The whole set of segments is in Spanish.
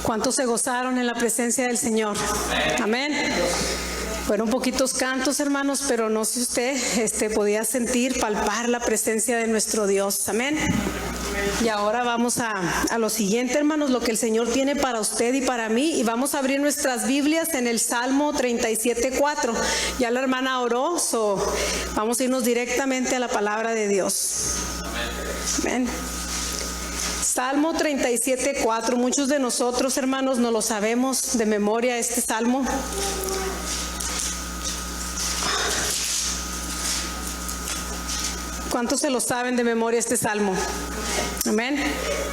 ¿Cuántos se gozaron en la presencia del Señor? Amén. Fueron poquitos cantos, hermanos, pero no sé usted podía sentir, palpar la presencia de nuestro Dios. Amén. Y ahora vamos a lo siguiente, hermanos, lo que el Señor tiene para usted y para mí. Y vamos a abrir nuestras Biblias en el Salmo 37:4. Ya la hermana oró, vamos a irnos directamente a la palabra de Dios. Amén. Salmo 37:4. Muchos de nosotros, hermanos, no lo sabemos de memoria este salmo. ¿Cuántos se lo saben de memoria este salmo? Amén.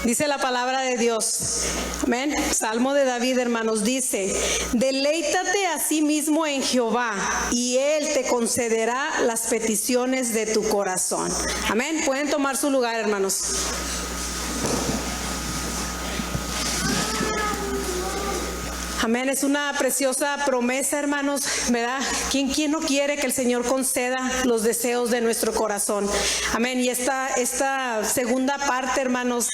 Dice la palabra de Dios. Amén. Salmo de David, hermanos, dice: deleítate a sí mismo en Jehová, y Él te concederá las peticiones de tu corazón. Amén. Pueden tomar su lugar, hermanos. Amén, es una preciosa promesa, hermanos, ¿verdad? ¿Quién no quiere que el Señor conceda los deseos de nuestro corazón? Amén, y esta segunda parte, hermanos,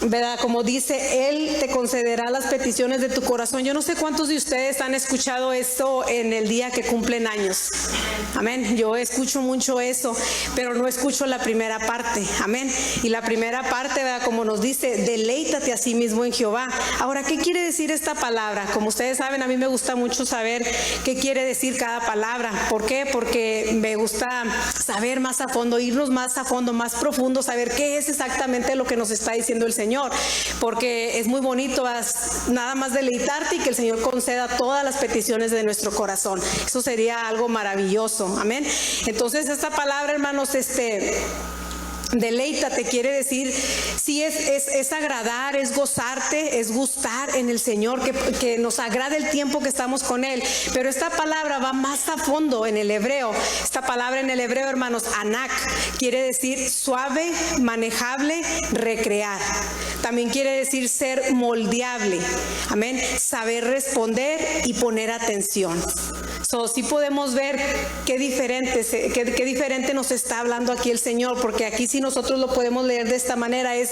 ¿verdad? Como dice, Él te concederá las peticiones de tu corazón. Yo no sé cuántos de ustedes han escuchado esto en el día que cumplen años. Amén, yo escucho mucho eso, pero no escucho la primera parte. Amén, y la primera parte, ¿verdad? Como nos dice, deleítate a sí mismo en Jehová. Ahora, ¿qué quiere decir esta palabra? Como ustedes saben, a mí me gusta mucho saber qué quiere decir cada palabra. ¿Por qué? Porque me gusta saber más a fondo, irnos más a fondo, más profundo, saber qué es exactamente lo que nos está diciendo el Señor. Porque es muy bonito nada más deleitarte y que el Señor conceda todas las peticiones de nuestro corazón. Eso sería algo maravilloso. Amén. Entonces, esta palabra, hermanos, deleítate quiere decir, sí, es agradar, es gozarte, es gustar en el Señor, que nos agrade el tiempo que estamos con Él. Pero esta palabra va más a fondo en el hebreo. Esta palabra en el hebreo, hermanos, anak, quiere decir suave, manejable, recrear. También quiere decir ser moldeable. Amén. Saber responder y poner atención. Sí podemos ver qué diferente nos está hablando aquí el Señor, porque aquí sí nosotros lo podemos leer de esta manera, es: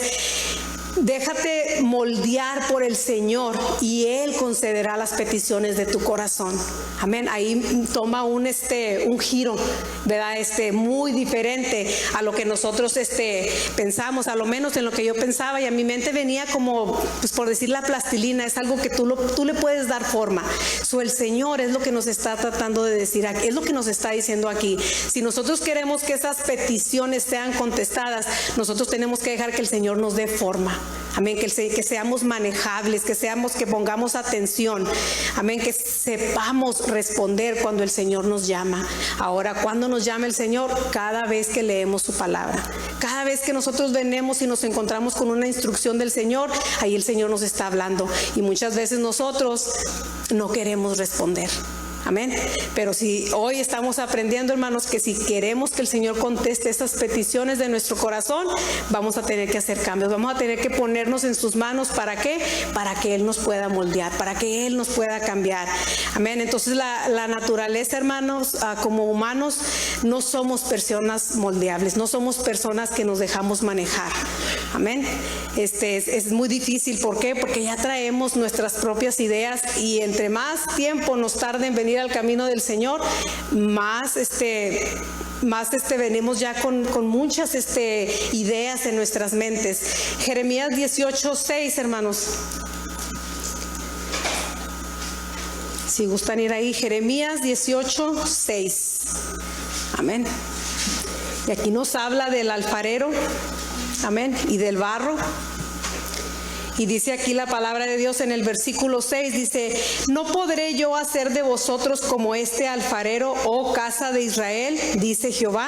déjate moldear por el Señor y Él concederá las peticiones de tu corazón. Amén. Ahí toma un giro, ¿verdad? Muy diferente a lo que nosotros pensamos, a lo menos en lo que yo pensaba, y a mi mente venía como, pues por decir, la plastilina. Es algo que tú le puedes dar forma. El Señor es lo que nos está tratando de decir aquí, es lo que nos está diciendo aquí. Si nosotros queremos que esas peticiones sean contestadas, nosotros tenemos que dejar que el Señor nos dé forma. Amén, que seamos manejables, que pongamos atención. Amén, que sepamos responder cuando el Señor nos llama. Ahora, ¿cuándo nos llama el Señor? Cada vez que leemos su palabra. Cada vez que nosotros venimos y nos encontramos con una instrucción del Señor, ahí el Señor nos está hablando. Y muchas veces nosotros no queremos responder. Amén. Pero si hoy estamos aprendiendo, hermanos, que si queremos que el Señor conteste estas peticiones de nuestro corazón, vamos a tener que hacer cambios, vamos a tener que ponernos en sus manos. ¿Para qué? Para que Él nos pueda moldear, para que Él nos pueda cambiar. Amén. Entonces la naturaleza, hermanos, como humanos, no somos personas moldeables, no somos personas que nos dejamos manejar. Amén. Es muy difícil. ¿Por qué? Porque ya traemos nuestras propias ideas, y entre más tiempo nos tarde en venir al camino del Señor, más venimos ya con muchas ideas en nuestras mentes. Jeremías 18:6, hermanos. Si gustan ir ahí, Jeremías 18:6. Amén. Y aquí nos habla del alfarero, amén, y del barro. Y dice aquí la palabra de Dios en el versículo 6, dice: ¿no podré yo hacer de vosotros como este alfarero, oh casa de Israel? Dice Jehová.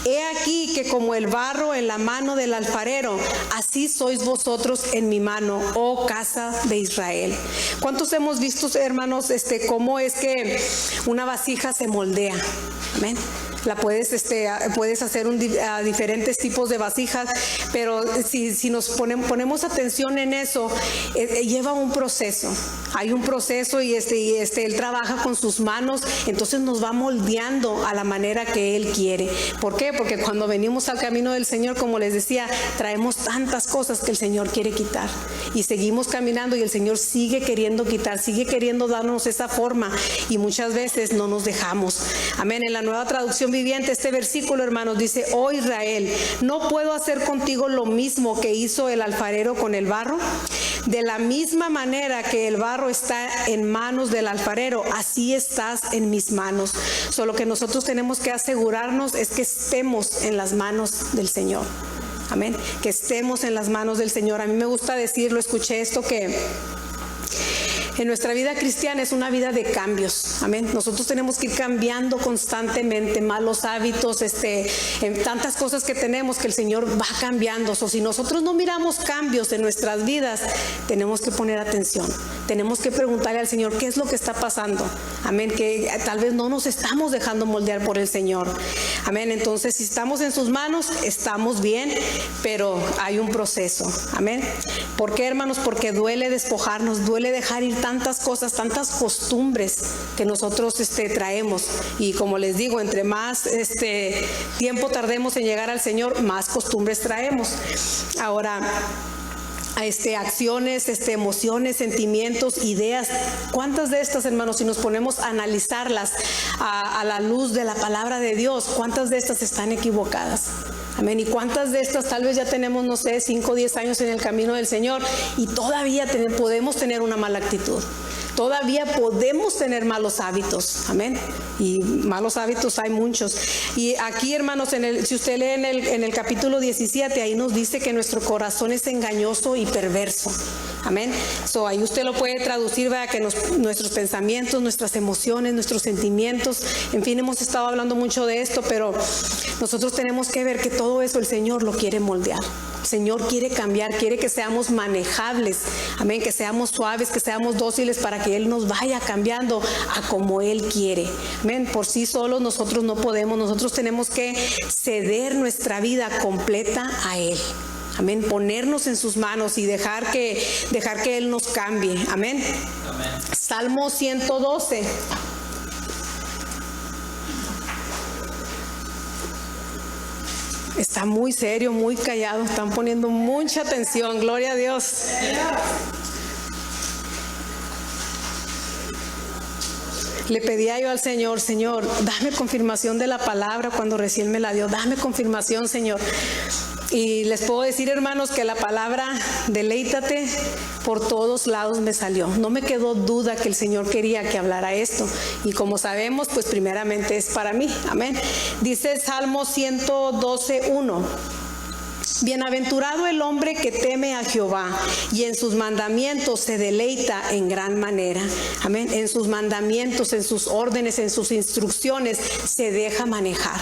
He aquí que como el barro en la mano del alfarero, así sois vosotros en mi mano, oh casa de Israel. ¿Cuántos hemos visto, hermanos, cómo es que una vasija se moldea? Amén. puedes hacer diferentes tipos de vasijas, pero si nos ponemos atención en eso, lleva un proceso. Hay un proceso y Él trabaja con sus manos, entonces nos va moldeando a la manera que Él quiere. ¿Por qué? Porque cuando venimos al camino del Señor, como les decía, traemos tantas cosas que el Señor quiere quitar y seguimos caminando y el Señor sigue queriendo quitar, sigue queriendo darnos esa forma y muchas veces no nos dejamos. Amén. En la Nueva Traducción Viviente, este versículo, hermanos, dice: oh Israel, ¿no puedo hacer contigo lo mismo que hizo el alfarero con el barro? De la misma manera que el barro está en manos del alfarero, así estás en mis manos. Solo que nosotros tenemos que asegurarnos es que estemos en las manos del Señor. Amén. Que estemos en las manos del Señor. A mí me gusta decirlo, escuché esto, que en nuestra vida cristiana es una vida de cambios. Amén. Nosotros tenemos que ir cambiando constantemente, malos hábitos, tantas cosas que tenemos que el Señor va cambiando. O si nosotros no miramos cambios en nuestras vidas, tenemos que poner atención. Tenemos que preguntarle al Señor qué es lo que está pasando. Amén. Que tal vez no nos estamos dejando moldear por el Señor. Amén. Entonces, si estamos en sus manos, estamos bien, pero hay un proceso. Amén. ¿Por qué, hermanos? Porque duele despojarnos, duele dejar ir tantas cosas, tantas costumbres que nosotros traemos. Y como les digo, entre más tiempo tardemos en llegar al Señor, más costumbres traemos. Ahora, acciones, emociones, sentimientos, ideas, ¿cuántas de estas, hermanos, si nos ponemos a analizarlas a la luz de la palabra de Dios, cuántas de estas están equivocadas? Amén. ¿Y cuántas de estas tal vez ya tenemos, no sé, 5 o 10 años en el camino del Señor y todavía podemos tener una mala actitud? Todavía podemos tener malos hábitos. Amén. Y malos hábitos hay muchos. Y aquí, hermanos, si usted lee en el capítulo 17, ahí nos dice que nuestro corazón es engañoso y perverso. Amén. Ahí usted lo puede traducir, ¿verdad? Que nuestros pensamientos, nuestras emociones, nuestros sentimientos, en fin, hemos estado hablando mucho de esto, pero nosotros tenemos que ver que todo eso el Señor lo quiere moldear. El Señor quiere cambiar, quiere que seamos manejables. Amén. Que seamos suaves, que seamos dóciles para que Él nos vaya cambiando a como Él quiere. Amén. Por sí solos nosotros no podemos. Nosotros tenemos que ceder nuestra vida completa a Él. Amén. Ponernos en sus manos y dejar que Él nos cambie. Amén. Amén. Salmo 112. Está muy serio, muy callado. Están poniendo mucha atención. Gloria a Dios. Le pedía yo al Señor: Señor, dame confirmación de la palabra cuando recién me la dio. Dame confirmación, Señor. Y les puedo decir, hermanos, que la palabra deleítate por todos lados me salió. No me quedó duda que el Señor quería que hablara esto. Y como sabemos, pues primeramente es para mí. Amén. Dice Salmo 112:1. Bienaventurado el hombre que teme a Jehová y en sus mandamientos se deleita en gran manera. Amén. En sus mandamientos, en sus órdenes, en sus instrucciones se deja manejar.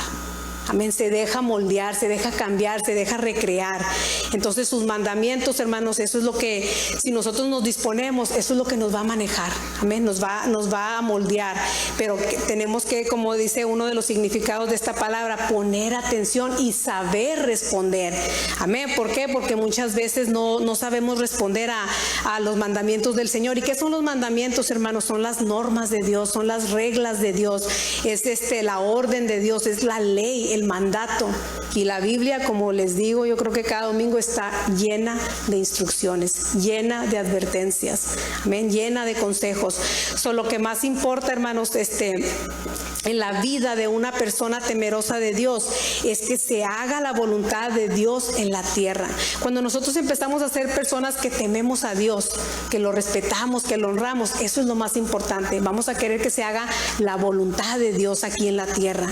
Amén. Se deja moldear, se deja cambiar, se deja recrear. Entonces sus mandamientos, hermanos, eso es lo que, si nosotros nos disponemos, eso es lo que nos va a manejar. Amén. Nos va a moldear. Pero tenemos que, como dice uno de los significados de esta palabra, poner atención y saber responder. Amén. ¿Por qué? Porque muchas veces no sabemos responder a los mandamientos del Señor. ¿Y qué son los mandamientos, hermanos? Son las normas de Dios, son las reglas de Dios, es la orden de Dios, es la ley, el mandato. Y la Biblia, como les digo, yo creo que cada domingo está llena de instrucciones, llena de advertencias, amén, llena de consejos. Lo que más importa, hermanos, en la vida de una persona temerosa de Dios es que se haga la voluntad de Dios en la tierra. Cuando nosotros empezamos a ser personas que tememos a Dios, que lo respetamos, que lo honramos, eso es lo más importante. Vamos a querer que se haga la voluntad de Dios aquí en la tierra.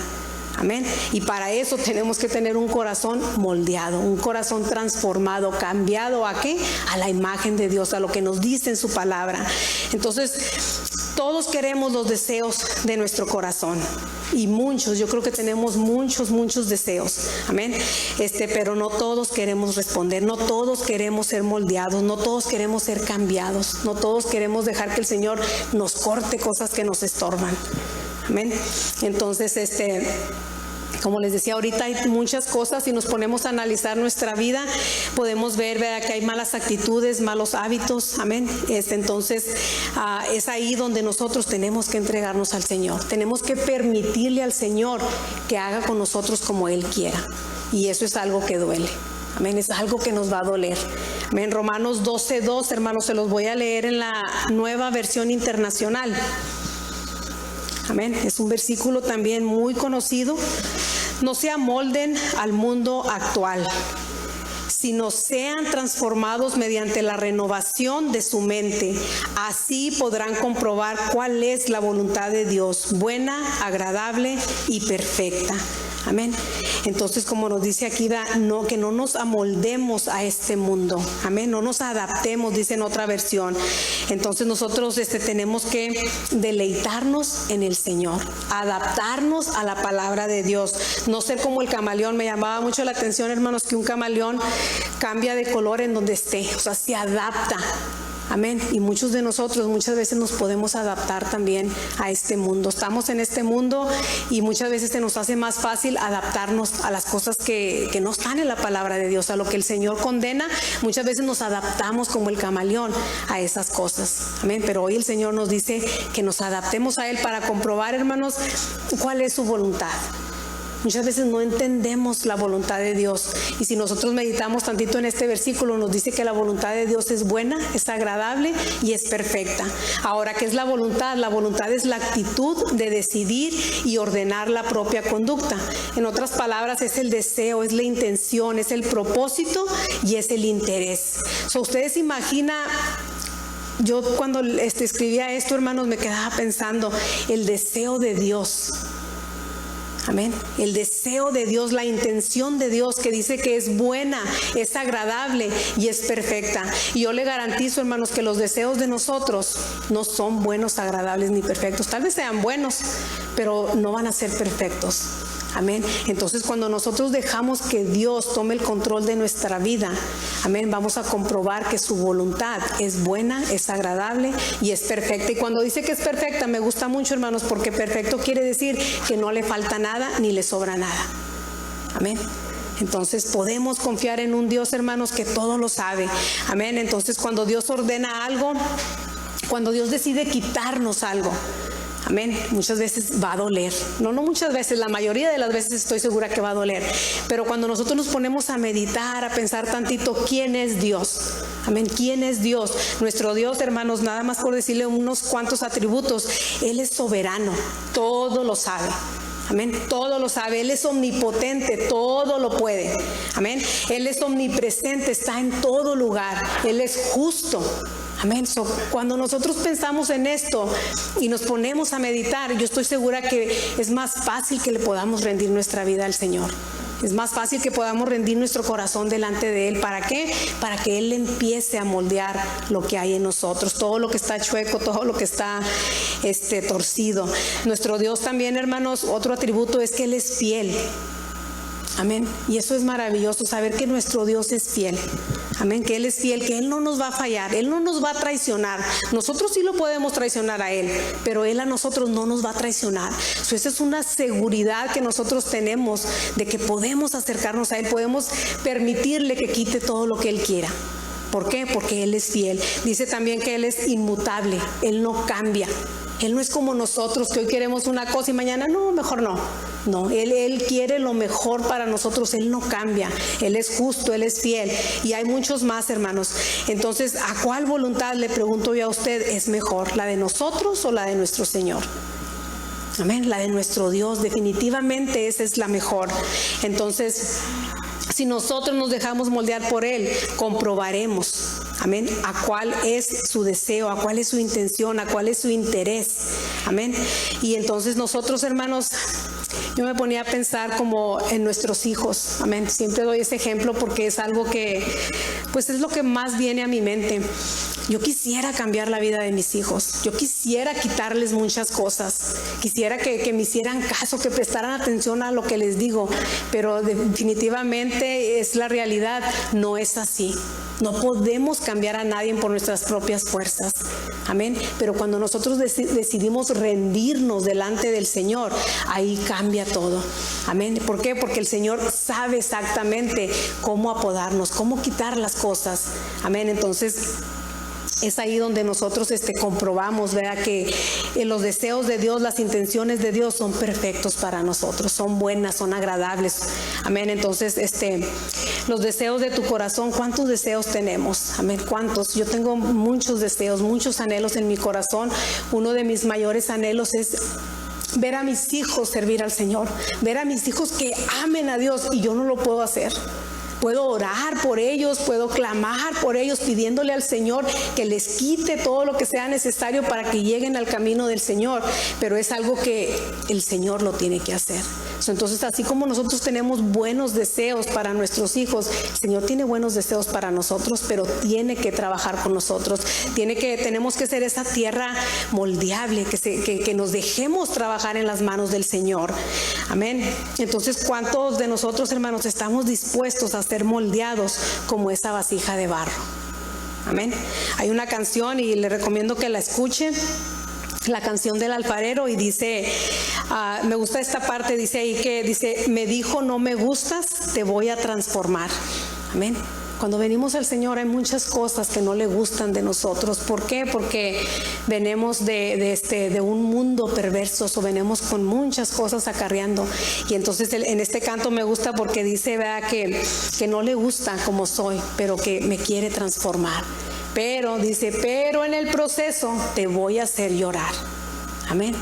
Amén. Y para eso tenemos que tener un corazón moldeado, un corazón transformado, cambiado ¿a qué? A la imagen de Dios, a lo que nos dice en su palabra. Entonces, todos queremos los deseos de nuestro corazón. Y muchos, yo creo que tenemos muchos deseos. Amén. Pero no todos queremos responder, no todos queremos ser moldeados, no todos queremos ser cambiados, no todos queremos dejar que el Señor nos corte cosas que nos estorban. Amén. Entonces, Como les decía ahorita, hay muchas cosas. Si nos ponemos a analizar nuestra vida, podemos ver, ¿verdad?, que hay malas actitudes, malos hábitos, amén. Entonces es ahí donde nosotros tenemos que entregarnos al Señor. Tenemos que permitirle al Señor que haga con nosotros como Él quiera. Y eso es algo que duele. Amén, es algo que nos va a doler. Amén. Romanos 12:2, hermanos, se los voy a leer en la Nueva Versión Internacional. Amén, es un versículo también muy conocido. No se amolden al mundo actual, sino sean transformados mediante la renovación de su mente. Así podrán comprobar cuál es la voluntad de Dios, buena, agradable y perfecta. Amén. Entonces, como nos dice aquí, que no nos amoldemos a este mundo. Amén. No nos adaptemos, dice en otra versión. Entonces nosotros tenemos que deleitarnos en el Señor, adaptarnos a la palabra de Dios, no ser como el camaleón. Me llamaba mucho la atención, hermanos, que un camaleón cambia de color en donde esté, o sea, se adapta. Amén. Y muchos de nosotros muchas veces nos podemos adaptar también a este mundo. Estamos en este mundo y muchas veces se nos hace más fácil adaptarnos a las cosas que no están en la palabra de Dios, a lo que el Señor condena. Muchas veces nos adaptamos como el camaleón a esas cosas. Amén. Pero hoy el Señor nos dice que nos adaptemos a Él para comprobar, hermanos, cuál es su voluntad. Muchas veces no entendemos la voluntad de Dios, y si nosotros meditamos tantito en este versículo, nos dice que la voluntad de Dios es buena, es agradable y es perfecta. Ahora, ¿qué es la voluntad? La voluntad es la actitud de decidir y ordenar la propia conducta. En otras palabras, es el deseo, es la intención, es el propósito y es el interés. Ustedes imaginan. Yo cuando escribía esto, hermanos, me quedaba pensando el deseo de Dios. Amén. El deseo de Dios, la intención de Dios, que dice que es buena, es agradable y es perfecta. Y yo le garantizo, hermanos, que los deseos de nosotros no son buenos, agradables ni perfectos. Tal vez sean buenos, pero no van a ser perfectos. Amén. Entonces, cuando nosotros dejamos que Dios tome el control de nuestra vida, amén, vamos a comprobar que su voluntad es buena, es agradable y es perfecta. Y cuando dice que es perfecta, me gusta mucho, hermanos, porque perfecto quiere decir que no le falta nada ni le sobra nada. Amén. Entonces podemos confiar en un Dios, hermanos, que todo lo sabe. Amén. Entonces, cuando Dios ordena algo, cuando Dios decide quitarnos algo, amén, muchas veces va a doler. No muchas veces, la mayoría de las veces estoy segura que va a doler. Pero cuando nosotros nos ponemos a meditar, a pensar tantito, ¿quién es Dios? Amén, ¿quién es Dios? Nuestro Dios, hermanos, nada más por decirle unos cuantos atributos, Él es soberano, todo lo sabe. Amén, todo lo sabe. Él es omnipotente, todo lo puede. Amén, Él es omnipresente, está en todo lugar. Él es justo. Amén. Cuando nosotros pensamos en esto y nos ponemos a meditar, yo estoy segura que es más fácil que le podamos rendir nuestra vida al Señor. Es más fácil que podamos rendir nuestro corazón delante de Él. ¿Para qué? Para que Él empiece a moldear lo que hay en nosotros, todo lo que está chueco, todo lo que está torcido. Nuestro Dios también, hermanos, otro atributo es que Él es fiel. Amén. Y eso es maravilloso, saber que nuestro Dios es fiel. Amén, que Él es fiel, que Él no nos va a fallar, Él no nos va a traicionar. Nosotros sí lo podemos traicionar a Él, pero Él a nosotros no nos va a traicionar. Esa es una seguridad que nosotros tenemos de que podemos acercarnos a Él, podemos permitirle que quite todo lo que Él quiera. ¿Por qué? Porque Él es fiel. Dice también que Él es inmutable, Él no cambia. Él no es como nosotros, que hoy queremos una cosa y mañana no, mejor no. No, Él quiere lo mejor para nosotros, Él no cambia, Él es justo, Él es fiel. Y hay muchos más, hermanos. Entonces, ¿a cuál voluntad, le pregunto yo a usted, es mejor? ¿La de nosotros o la de nuestro Señor? Amén, la de nuestro Dios, definitivamente esa es la mejor. Entonces, si nosotros nos dejamos moldear por Él, comprobaremos, amén, a cuál es su deseo, a cuál es su intención, a cuál es su interés. Amén. Y entonces nosotros, hermanos, yo me ponía a pensar como en nuestros hijos. Amén. Siempre doy ese ejemplo porque es algo que, pues, es lo que más viene a mi mente. Yo quisiera cambiar la vida de mis hijos. Yo quisiera quitarles muchas cosas. Quisiera que me hicieran caso, que prestaran atención a lo que les digo. Pero definitivamente es la realidad. No es así. No podemos cambiar a nadie por nuestras propias fuerzas. Amén. Pero cuando nosotros decidimos rendirnos delante del Señor, ahí cambia todo. Amén. ¿Por qué? Porque el Señor sabe exactamente cómo apodarnos, cómo quitar las cosas. Amén. Entonces, es ahí donde nosotros comprobamos, ¿verdad?, que los deseos de Dios, las intenciones de Dios son perfectos para nosotros, son buenas, son agradables. Amén. Entonces, los deseos de tu corazón, ¿cuántos deseos tenemos? Amén. ¿Cuántos? Yo tengo muchos deseos, muchos anhelos en mi corazón. Uno de mis mayores anhelos es ver a mis hijos servir al Señor, ver a mis hijos que amen a Dios, y yo no lo puedo hacer. Puedo orar por ellos, puedo clamar por ellos, pidiéndole al Señor que les quite todo lo que sea necesario para que lleguen al camino del Señor, pero es algo que el Señor lo tiene que hacer. Entonces, así como nosotros tenemos buenos deseos para nuestros hijos, el Señor tiene buenos deseos para nosotros, pero tiene que trabajar con nosotros. Tenemos que ser esa tierra moldeable, que nos dejemos trabajar en las manos del Señor. Amén. Entonces, ¿cuántos de nosotros, hermanos, estamos dispuestos a ser moldeados como esa vasija de barro? Amén. Hay una canción y le recomiendo que la escuchen, la canción del alfarero, y dice, me gusta esta parte, dice ahí que dice: me dijo, no me gustas, te voy a transformar. Amén. Cuando venimos al Señor hay muchas cosas que no le gustan de nosotros. ¿Por qué? Porque venimos de un mundo perverso, o venimos con muchas cosas acarreando. Y entonces en este canto me gusta porque dice, ¿verdad?, que no le gusta como soy, pero que me quiere transformar. Pero dice, pero en el proceso te voy a hacer llorar. Amén.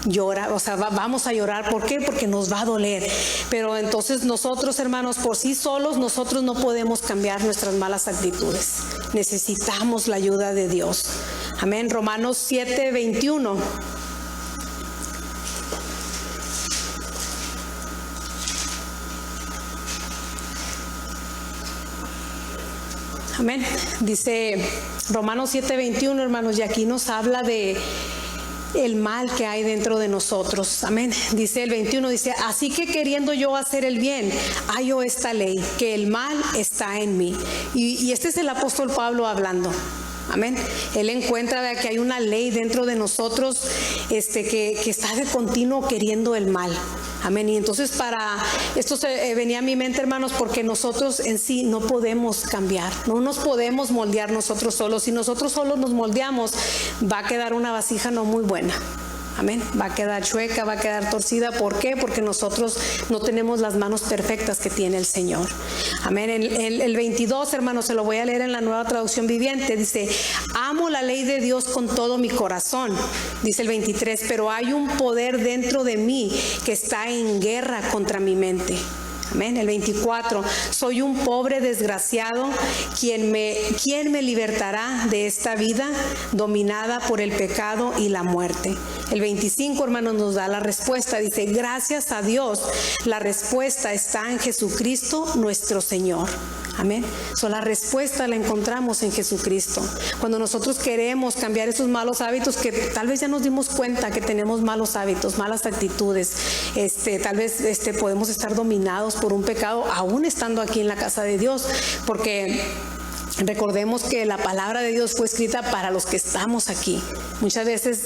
Llora, o sea, vamos a llorar. ¿Por qué? Porque nos va a doler. Pero entonces nosotros, hermanos, por sí solos, nosotros no podemos cambiar nuestras malas actitudes. Necesitamos la ayuda de Dios. Amén. Romanos 7:21. Amén. Dice Romanos 7:21, hermanos, y aquí nos habla de el mal que hay dentro de nosotros. Amén. Dice el 21, dice: así que queriendo yo hacer el bien, hallo esta ley, que el mal está en mí. Y este es el apóstol Pablo hablando. Amén. Él encuentra que hay una ley dentro de nosotros que está de continuo queriendo el mal. Amén. Y entonces para esto venía a mi mente, hermanos, porque nosotros en sí no podemos cambiar, no nos podemos moldear nosotros solos. Si nosotros solos nos moldeamos, va a quedar una vasija no muy buena. Amén. Va a quedar chueca, va a quedar torcida. ¿Por qué? Porque nosotros no tenemos las manos perfectas que tiene el Señor. Amén. El 22, hermanos, se lo voy a leer en la Nueva Traducción Viviente. Dice: amo la ley de Dios con todo mi corazón. Dice el 23, pero hay un poder dentro de mí que está en guerra contra mi mente. Amén. El 24, soy un pobre desgraciado, ¿quién me libertará de esta vida dominada por el pecado y la muerte? El 25, hermanos, nos da la respuesta. Dice: gracias a Dios, la respuesta está en Jesucristo nuestro Señor. Amén. La respuesta la encontramos en Jesucristo. Cuando nosotros queremos cambiar esos malos hábitos, que tal vez ya nos dimos cuenta que tenemos malos hábitos, malas actitudes, tal vez podemos estar dominados por un pecado aún estando aquí en la casa de Dios, porque recordemos que la palabra de Dios fue escrita para los que estamos aquí. Muchas veces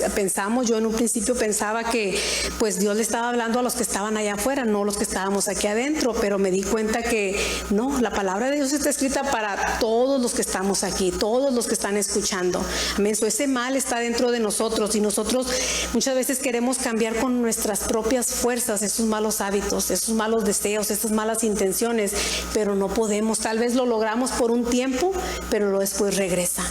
yo en un principio pensaba que pues Dios le estaba hablando a los que estaban allá afuera, no los que estábamos aquí adentro, pero me di cuenta que no, la palabra de Dios está escrita para todos los que estamos aquí, todos los que están escuchando. Amén. Ese mal está dentro de nosotros y nosotros muchas veces queremos cambiar con nuestras propias fuerzas esos malos hábitos, esos malos deseos, esas malas intenciones, pero no podemos. Tal vez lo logramos por un tiempo, pero luego después regresa.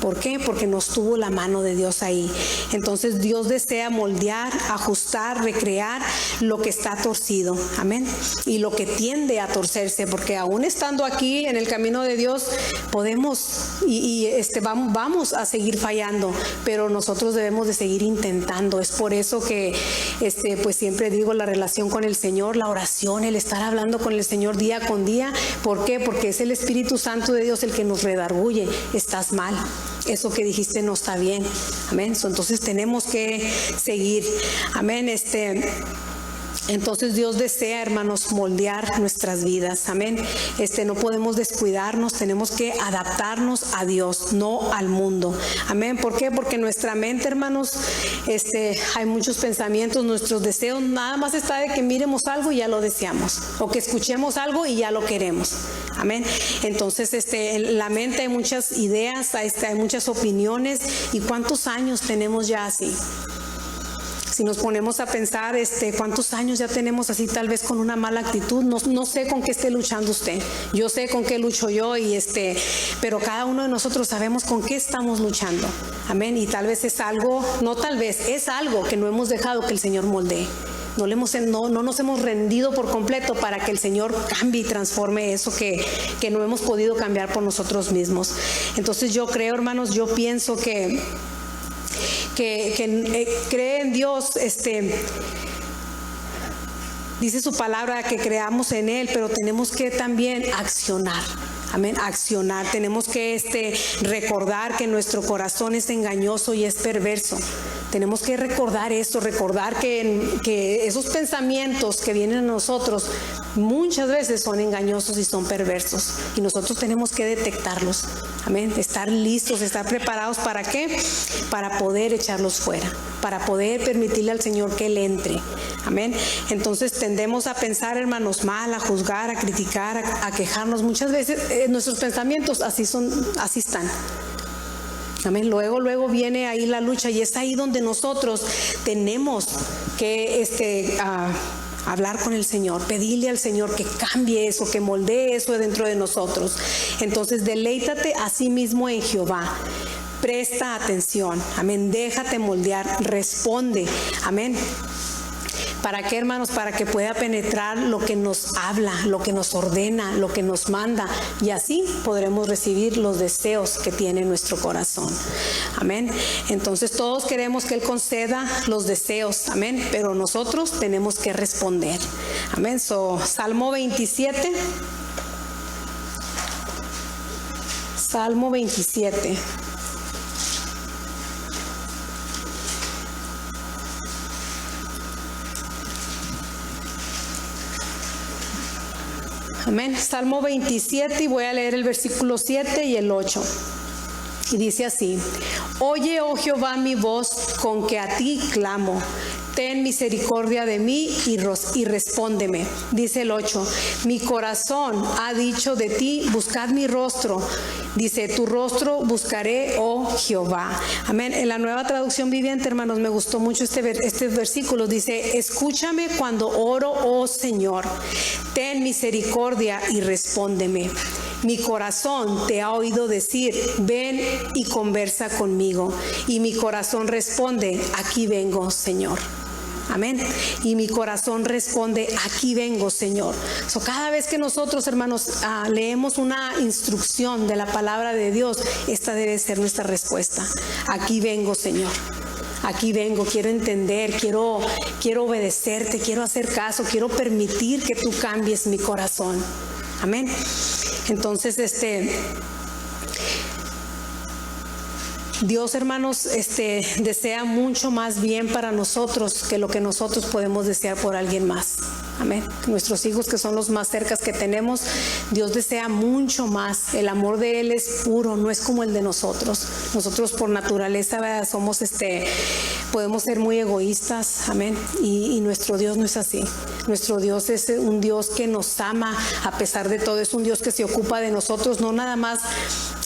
¿Por qué? Porque no estuvo la mano de Dios ahí. Entonces Dios desea moldear, ajustar, recrear lo que está torcido. Amén. Y lo que tiende a torcerse, porque aún estando aquí en el camino de Dios podemos vamos a seguir fallando, pero nosotros debemos de seguir intentando. Es por eso que pues siempre digo, la relación con el Señor, la oración, el estar hablando con el Señor día con día. ¿Por qué? Porque es el Espíritu Santo de Dios el que nos redarguye. Estás mal. Eso que dijiste no está bien. Amén. Entonces tenemos que seguir. Amén. Entonces Dios desea, hermanos, moldear nuestras vidas. Amén. No podemos descuidarnos, tenemos que adaptarnos a Dios, no al mundo. Amén. ¿Por qué? Porque nuestra mente, hermanos, hay muchos pensamientos, nuestros deseos, nada más está de que miremos algo y ya lo deseamos, o que escuchemos algo y ya lo queremos. Amén. Entonces, en la mente hay muchas ideas, hay muchas opiniones. ¿Y cuántos años tenemos ya así? Si nos ponemos a pensar, ¿cuántos años ya tenemos así, tal vez con una mala actitud? No sé con qué esté luchando usted. Yo sé con qué lucho yo, pero cada uno de nosotros sabemos con qué estamos luchando. Amén. Y tal vez es algo, no tal vez, es algo que no hemos dejado que el Señor moldee. No nos hemos rendido por completo para que el Señor cambie y transforme eso que no hemos podido cambiar por nosotros mismos. Entonces yo creo, hermanos, yo pienso que cree en Dios, dice su palabra que creamos en Él, pero tenemos que también accionar. Amén, accionar. Tenemos que recordar que nuestro corazón es engañoso y es perverso. Tenemos que recordar esto, recordar que esos pensamientos que vienen a nosotros muchas veces son engañosos y son perversos. Y nosotros tenemos que detectarlos. Amén, estar listos, estar preparados. ¿Para qué? Para poder echarlos fuera, para poder permitirle al Señor que Él entre. Amén. Entonces tendemos a pensar, hermanos, mal, a juzgar, a criticar, a quejarnos. Muchas veces nuestros pensamientos así están. Amén. Luego viene ahí la lucha, y es ahí donde nosotros tenemos que hablar con el Señor, pedirle al Señor que cambie eso, que moldee eso dentro de nosotros. Entonces deleítate a sí mismo en Jehová. Presta atención. Amén. Déjate moldear. Responde. Amén. ¿Para qué, hermanos? Para que pueda penetrar lo que nos habla, lo que nos ordena, lo que nos manda, y así podremos recibir los deseos que tiene nuestro corazón. Amén. Entonces todos queremos que Él conceda los deseos. Amén. Pero nosotros tenemos que responder. Amén. Salmo 27. Salmo 27. Amén. Salmo 27, y voy a leer el versículo 7 y el 8. Y dice así: Oye, oh Jehová, mi voz, con que a ti clamo. Ten misericordia de mí y respóndeme. Dice el 8: Mi corazón ha dicho de ti, buscad mi rostro. Dice, tu rostro buscaré, oh Jehová. Amén. En la Nueva Traducción Viviente, hermanos, me gustó mucho este versículo. Dice, escúchame cuando oro, oh Señor. Ten misericordia y respóndeme. Mi corazón te ha oído decir, ven y conversa conmigo. Y mi corazón responde, aquí vengo, Señor. Amén. Y mi corazón responde, aquí vengo, Señor. Cada vez que nosotros, hermanos, leemos una instrucción de la palabra de Dios, esta debe ser nuestra respuesta. Aquí vengo, Señor. Aquí vengo, quiero entender, quiero obedecerte, quiero hacer caso, quiero permitir que tú cambies mi corazón. Amén. Entonces, Dios, hermanos, desea mucho más bien para nosotros que lo que nosotros podemos desear por alguien más. Amén. Nuestros hijos, que son los más cercas que tenemos, Dios desea mucho más. El amor de Él es puro, no es como el de nosotros. Nosotros por naturaleza, ¿verdad?, somos podemos ser muy egoístas. Amén. Y nuestro Dios no es así. Nuestro Dios es un Dios que nos ama a pesar de todo. Es un Dios que se ocupa de nosotros, no nada más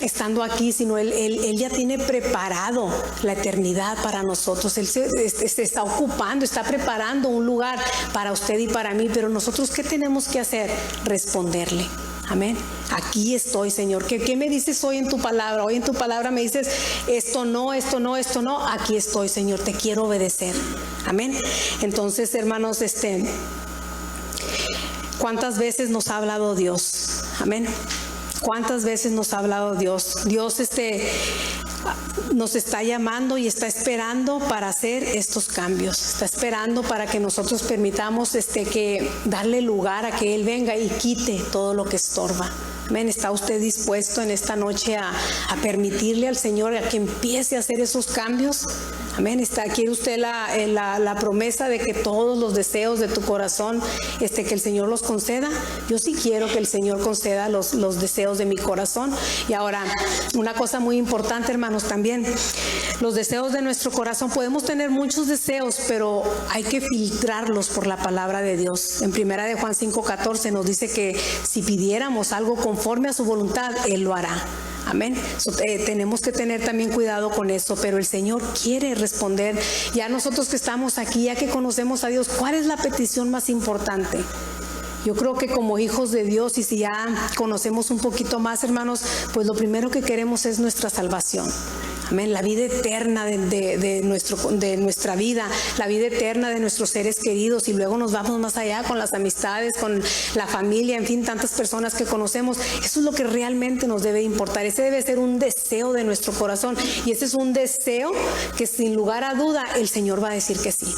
estando aquí, sino Él ya tiene preparado la eternidad para nosotros. Él se está ocupando, está preparando un lugar para usted y para mí. Pero nosotros, ¿qué tenemos que hacer? Responderle. Amén. Aquí estoy, Señor. ¿Qué me dices hoy en tu palabra? Hoy en tu palabra me dices esto no, esto no, esto no. Aquí estoy, Señor. Te quiero obedecer. Amén. Entonces, hermanos, ¿cuántas veces nos ha hablado Dios? Amén. ¿Cuántas veces nos ha hablado Dios? Dios nos está llamando y está esperando para hacer estos cambios. Está esperando para que nosotros permitamos que darle lugar a que Él venga y quite todo lo que estorba. Amén. ¿Está usted dispuesto en esta noche a permitirle al Señor a que empiece a hacer esos cambios? Amén. ¿Quiere usted la promesa de que todos los deseos de tu corazón, que el Señor los conceda? Yo sí quiero que el Señor conceda los deseos de mi corazón. Y ahora, una cosa muy importante, hermanos, también, los deseos de nuestro corazón. Podemos tener muchos deseos, pero hay que filtrarlos por la palabra de Dios. En 1 de Juan 5:14 nos dice que si pidiéramos algo conforme a su voluntad, Él lo hará. Amén. Tenemos que tener también cuidado con eso, pero el Señor quiere responder. Ya nosotros que estamos aquí, ya que conocemos a Dios, ¿cuál es la petición más importante? Yo creo que como hijos de Dios, y si ya conocemos un poquito más, hermanos, pues lo primero que queremos es nuestra salvación. Amén. La vida eterna de nuestra vida, la vida eterna de nuestros seres queridos, y luego nos vamos más allá con las amistades, con la familia, en fin, tantas personas que conocemos. Eso es lo que realmente nos debe importar. Ese debe ser un deseo de nuestro corazón, y ese es un deseo que sin lugar a duda el Señor va a decir que sí.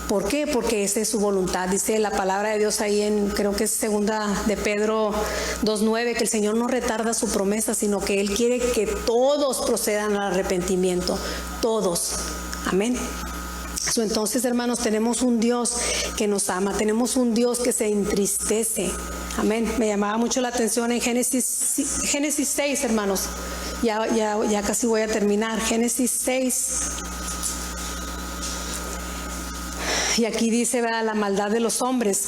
¿Por qué? Porque esa es su voluntad. Dice la palabra de Dios ahí creo que es 2 de Pedro 2:9, que el Señor no retarda su promesa, sino que Él quiere que todos procedan al arrepentimiento. Todos. Amén. Entonces, hermanos, tenemos un Dios que nos ama, tenemos un Dios que se entristece. Amén. Me llamaba mucho la atención en Génesis 6, hermanos. Ya casi voy a terminar. Génesis 6. Y aquí dice, ¿verdad?, la maldad de los hombres.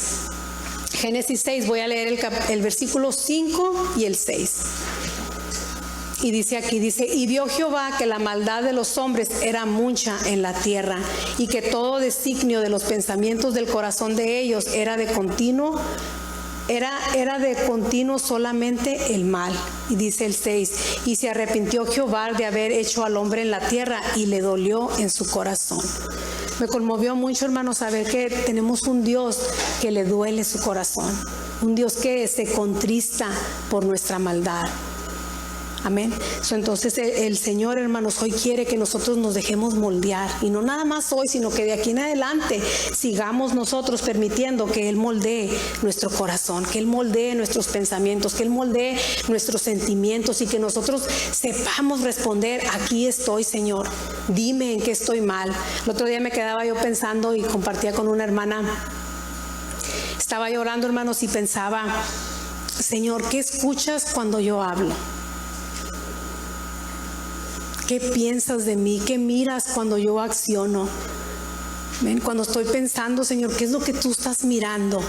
Génesis 6, voy a leer el versículo 5 y el 6. Y dice aquí, y vio Jehová que la maldad de los hombres era mucha en la tierra, y que todo designio de los pensamientos del corazón de ellos era de continuo solamente el mal. Y dice el 6, y se arrepintió Jehová de haber hecho al hombre en la tierra, y le dolió en su corazón. Me conmovió mucho, hermanos, saber que tenemos un Dios que le duele su corazón, un Dios que se contrista por nuestra maldad. Amén. Entonces el Señor, hermanos, hoy quiere que nosotros nos dejemos moldear, y no nada más hoy, sino que de aquí en adelante sigamos nosotros permitiendo que Él moldee nuestro corazón, que Él moldee nuestros pensamientos, que Él moldee nuestros sentimientos, y que nosotros sepamos responder: aquí estoy, Señor, dime en qué estoy mal. El otro día me quedaba yo pensando y compartía con una hermana, estaba llorando, hermanos, y pensaba: Señor, ¿qué escuchas cuando yo hablo? ¿Qué piensas de mí? ¿Qué miras cuando yo acciono? ¿Ven? Cuando estoy pensando, Señor, ¿qué es lo que tú estás mirando?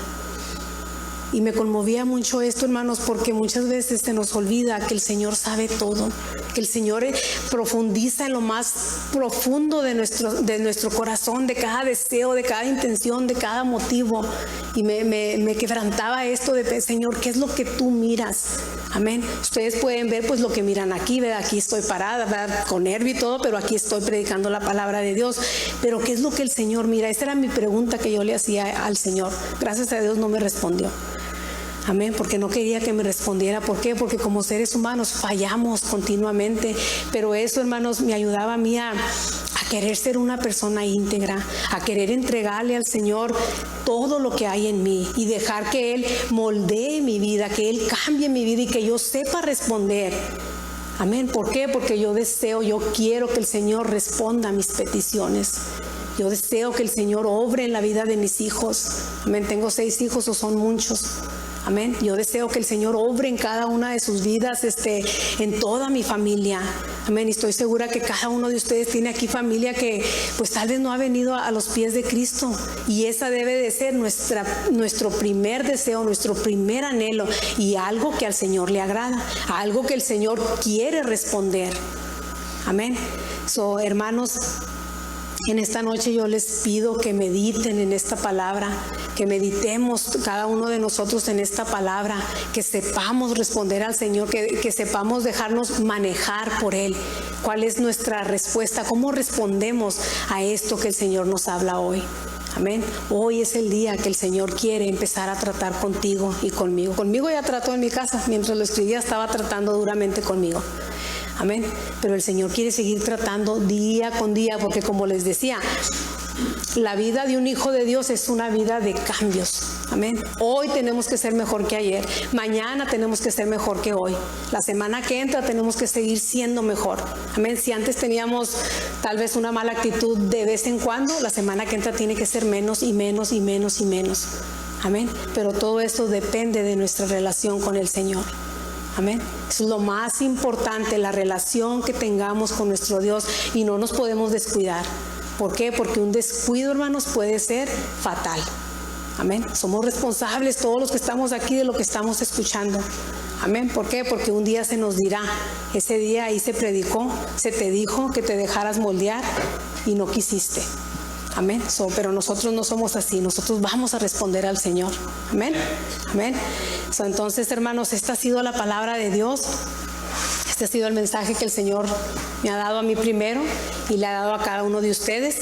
Y me conmovía mucho esto, hermanos, porque muchas veces se nos olvida que el Señor sabe todo, que el Señor profundiza en lo más profundo de nuestro corazón, de cada deseo, de cada intención, de cada motivo. Y me quebrantaba esto de: Señor, ¿qué es lo que tú miras? Amén. Ustedes pueden ver pues lo que miran aquí, ¿verdad? Aquí estoy parada, ¿verdad?, con nervio y todo, pero aquí estoy predicando la palabra de Dios. Pero ¿qué es lo que el Señor mira? Esa era mi pregunta que yo le hacía al Señor. Gracias a Dios no me respondió. Amén, porque no quería que me respondiera. ¿Por qué? Porque como seres humanos fallamos continuamente, pero eso, hermanos, me ayudaba a mí a querer ser una persona íntegra, a querer entregarle al Señor todo lo que hay en mí y dejar que Él moldee mi vida, que Él cambie mi vida y que yo sepa responder. Amén. ¿Por qué? Porque yo quiero que el Señor responda a mis peticiones. Yo deseo que el Señor obre en la vida de mis hijos. Amén. Tengo 6 hijos, o son muchos. Amén. Yo deseo que el Señor obre en cada una de sus vidas, en toda mi familia. Amén. Y estoy segura que cada uno de ustedes tiene aquí familia que pues tal vez no ha venido a los pies de Cristo. Y esa debe de ser nuestro primer deseo, nuestro primer anhelo, y algo que al Señor le agrada, algo que el Señor quiere responder. Amén. Hermanos, en esta noche yo les pido que mediten en esta palabra, que meditemos cada uno de nosotros en esta palabra, que sepamos responder al Señor, que sepamos dejarnos manejar por Él. ¿Cuál es nuestra respuesta? ¿Cómo respondemos a esto que el Señor nos habla hoy? Amén. Hoy es el día que el Señor quiere empezar a tratar contigo y conmigo. Conmigo ya trató en mi casa, mientras lo escribía estaba tratando duramente conmigo. Amén. Pero el Señor quiere seguir tratando día con día, porque como les decía, La vida de un hijo de Dios es una vida de cambios. Amén. Hoy tenemos que ser mejor que ayer. Mañana tenemos que ser mejor que hoy. La semana que entra tenemos que seguir siendo mejor. Amén. Si antes teníamos tal vez una mala actitud de vez en cuando, la semana que entra tiene que ser menos y menos y menos y menos. Amén. Pero todo eso depende de nuestra relación con el Señor. Amén. Eso es lo más importante, la relación que tengamos con nuestro Dios, y no nos podemos descuidar. ¿Por qué? Porque un descuido, hermanos, puede ser fatal. Amén. Somos responsables todos los que estamos aquí de lo que estamos escuchando. Amén. ¿Por qué? Porque un día se nos dirá, ese día ahí se predicó, se te dijo que te dejaras moldear y no quisiste. Amén. Pero nosotros no somos así. Nosotros vamos a responder al Señor. Amén. Amén. Entonces, hermanos, esta ha sido la palabra de Dios. Este ha sido el mensaje que el Señor me ha dado a mí primero y le ha dado a cada uno de ustedes.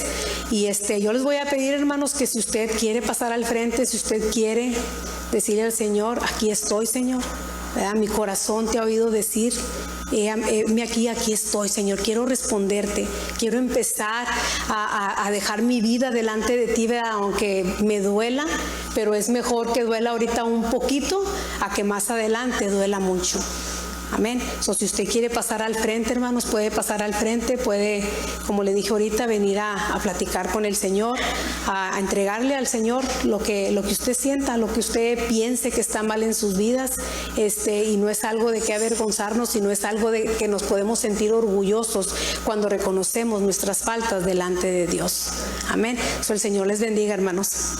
Y yo les voy a pedir, hermanos, que si usted quiere pasar al frente, si usted quiere decirle al Señor, aquí estoy, Señor, ¿verdad? Mi corazón te ha oído decir, aquí estoy, Señor, quiero responderte, quiero empezar a dejar mi vida delante de ti, ¿verdad? Aunque me duela, pero es mejor que duela ahorita un poquito a que más adelante duela mucho. Amén. Si usted quiere pasar al frente, hermanos, puede pasar al frente, puede, como le dije ahorita, venir a platicar con el Señor, a entregarle al Señor lo que usted sienta, lo que usted piense que está mal en sus vidas, y no es algo de que avergonzarnos, sino es algo de que nos podemos sentir orgullosos cuando reconocemos nuestras faltas delante de Dios. Amén. El Señor les bendiga, hermanos.